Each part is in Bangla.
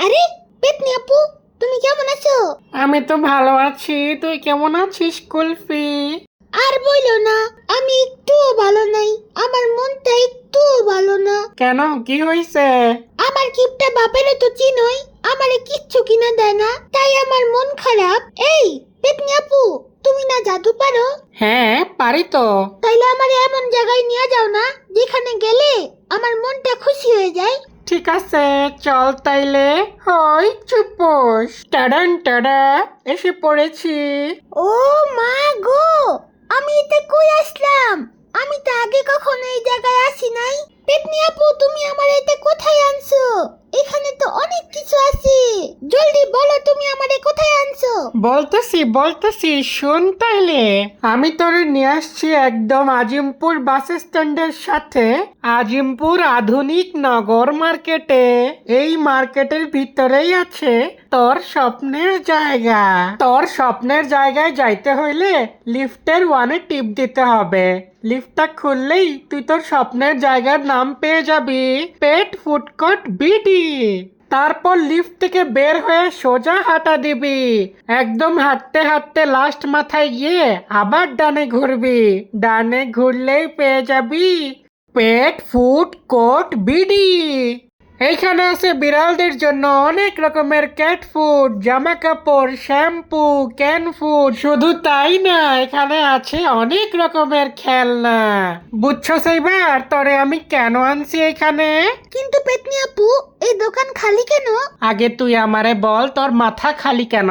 আরে পেতনি আপু, তুমি কেমন আছো? আমি তো ভালো আছি, তুই কেমন আছিস কুলফি? আর বইলো না, আমি একটুও ভালো নাই। আমার মনটা একটুও ভালো না। কেন, কি হয়েছে? আমার কিপটা বাপেরও তো চিনোই, আমারে কিচ্ছু কিনা দেয় না, তাই আমার মন খারাপ। এই পেতনি আপু, তুমি না জাদু পারো? হ্যাঁ, পারি তো। তাইলে আমারে এমন জায়গায় নিয়ে যাও না, যেখানে গেলে আমার মনটা খুশি হয়ে যায়। ঠিক আছে, চল তাইলে। হই চুপ বস। টাডান টাডা, এসে পড়েছি। ও মা গো, আমি এতে কই আসলাম? আমি তো আগে কখনো এই জায়গায় আসি নাই। পেতনি আপু, তুমি আমার এতে কোথায় আনছো? এখানে তো অনেক কিছু আছে, জলদি বলো তুমি আমারে কোথায় আনছো। বলতেছি শোন তাইলে। আমি তোরে নিয়ে আসছি একদম আজিমপুর বাস স্ট্যান্ডের সাথে, আজিমপুর আধুনিক নগর মার্কেটে। এই মার্কেটের ভিতরেই আছে তোর স্বপ্নের জায়গা। তোর স্বপ্নের জায়গায় যাইতে হইলে লিফটের ওয়ানে টিপ দিতে হবে। লিফটটা খুললেই তুই তোর স্বপ্নের জায়গার নাম পেয়ে যাবি, পেট ফুড কোর্ট বিডি। তারপর লিফট থেকে বের হয়ে সোজা হাঁটা দিবি। একদম হাঁটতে হাঁটতে লাস্ট মাথায় গিয়ে আবার ডানে ঘুরবি। ডানে ঘুরলেই পেয়ে যাবি পেট ফুড কোর্ট বিডি। এইখানে আছে বিড়ালদের জন্য অনেক রকমের ক্যাট ফুড, জামা কাপড়, শ্যাম্পু, ক্যান ফুড। শুধু তাই না, এখানে আছে অনেক রকমের খেলনা। বুঝছস এইবার তোরে আমি কেন আনছি এখানে? কিন্তু পেতনি আপু, এই দোকান খালি কেন? আগে তুই আমারে বল, তোর মাথা খালি কেন?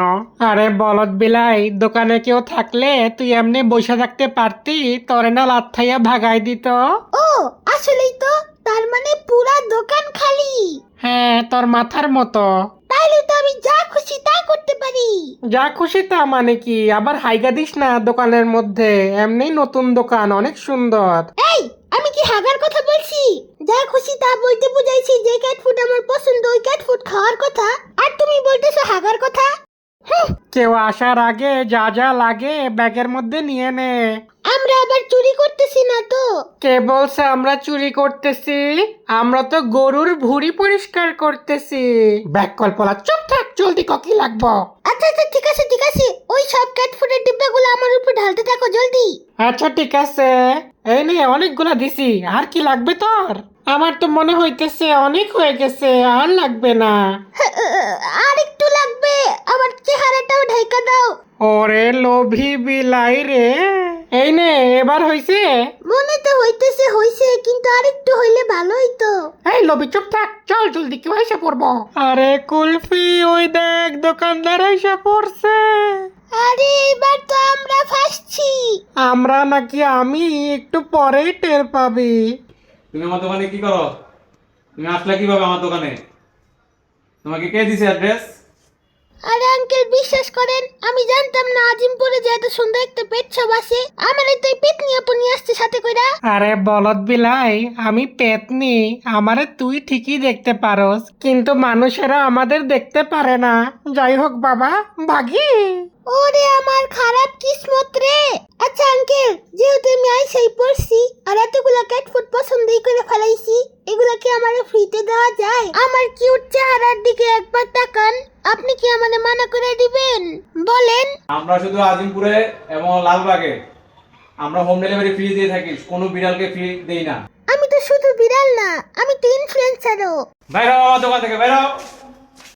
আরে বলদ বিলাই, দোকানে কেউ থাকলে তুই এমনি বসে থাকতে পারতি, তোরে না লাথাইয়া ভাগাই দিত। ও আসলেই তো, তার মানে পুরা দোকান খালি। হ্যাঁ, তোর মাথার মতো। তাইলে তো আমি যা খুশি তাই করতে পারি। যা খুশি তা মানে কি? আবার হাইগা দিস না দোকানের মধ্যে, এমনি নতুন দোকান, অনেক সুন্দর। এই, আমি কি হাগার কথা বলছি? যা খুশি তা বলতে বুঝাইছি যে ক্যাট ফুড আমার পছন্দ, ওই ক্যাট ফুড খাওয়ার কথা, আর তুমি বলতেছো হাগার কথা। কেউ আসার আগে যা যা লাগে ব্যাগের মধ্যে নিয়ে নে। আমরা আবার চুরি করতেছি না তো? কে বলছে আমরা চুরি করতেছি? আমরা তো গরুর ভুঁড়ি পরিষ্কার করতেছি। ব্যাগ কল্পনা, চুপ থাক, জলদি কি লাগবো? আচ্ছা আচ্ছা, ঠিক আছে ঠিক আছে, ওই সব ক্যাট ফুডের ডিব্বাগুলো আমার উপর ঢালতে থাকো জলদি। আচ্ছা ঠিক আছে, এই নে অনেকগুলা দিছি। আর কি লাগবে তোর? আমার তো মনে হইতেছে অনেক হয়ে গেছে, আর লাগবে না। আর একটু লাগবে, আমার চেহারাটাও ঢাকা দাও। ওরে লোভী বিলাই রে। এই নে, এবার হইছে? মনে তো হইতেছে হইছে, কিন্তু আর একটু হইলে ভালো হইতো। এই লোভী চুপ থাক, চল জলদি, কেউ এসে পড়বো। আরে কুলফি, ওই দেখ দোকানদার এসে পড়ছে। আরে এবার তো আমরা ফাঁসছি। আমরা নাকি আমি? একটু পরেই টের পাবি। তুমি আমার দোকানে কি করো? তুমি আসলে কিভাবে আমার দোকানে? তোমাকে কে দিছে অ্যাড্রেস? আরে আঙ্কেল, বিশ্বাস করেন, আমি জানতাম না আজিমপুরে যে এত সুন্দর একটা পেট শপ আছে। আমার তো এই পেট নিয়ে আপনি আসছে সাথে কইরা। আরে বলদ বিলাই, আমি পেতনি, আমারে তুই ঠিকই দেখতে পারস, কিন্তু মানুষেরা আমাদের দেখতে পারে না। যাই হোক বাবা, ভাগি। ওরে আমার খারাপ কিসমত রে। আচ্ছা আঙ্কেল, যেহেতু আমি আইসাই পড়ছি আর এতগুলা ক্যাট ফুড পছন্দই করে ফেলাইছি, এগুলা কি আমারে ফ্রিতে দেওয়া যায়? আমার কিউট চেহারার দিকে একবার তাকান, আপনি কি আমারে মানা করে দিবেন? বলেন। আমরা শুধু আজিমপুরে এবং লালবাগে আমরা হোম ডেলিভারি ফ্রি দিয়ে থাকি, কোনো বিড়ালকে ফ্রি দেই না। আমি তো শুধু বিড়াল না, আমি তো ইনফ্লুয়েন্সারও। বাইরে হও আমার দোকান থেকে, বাইরে হও।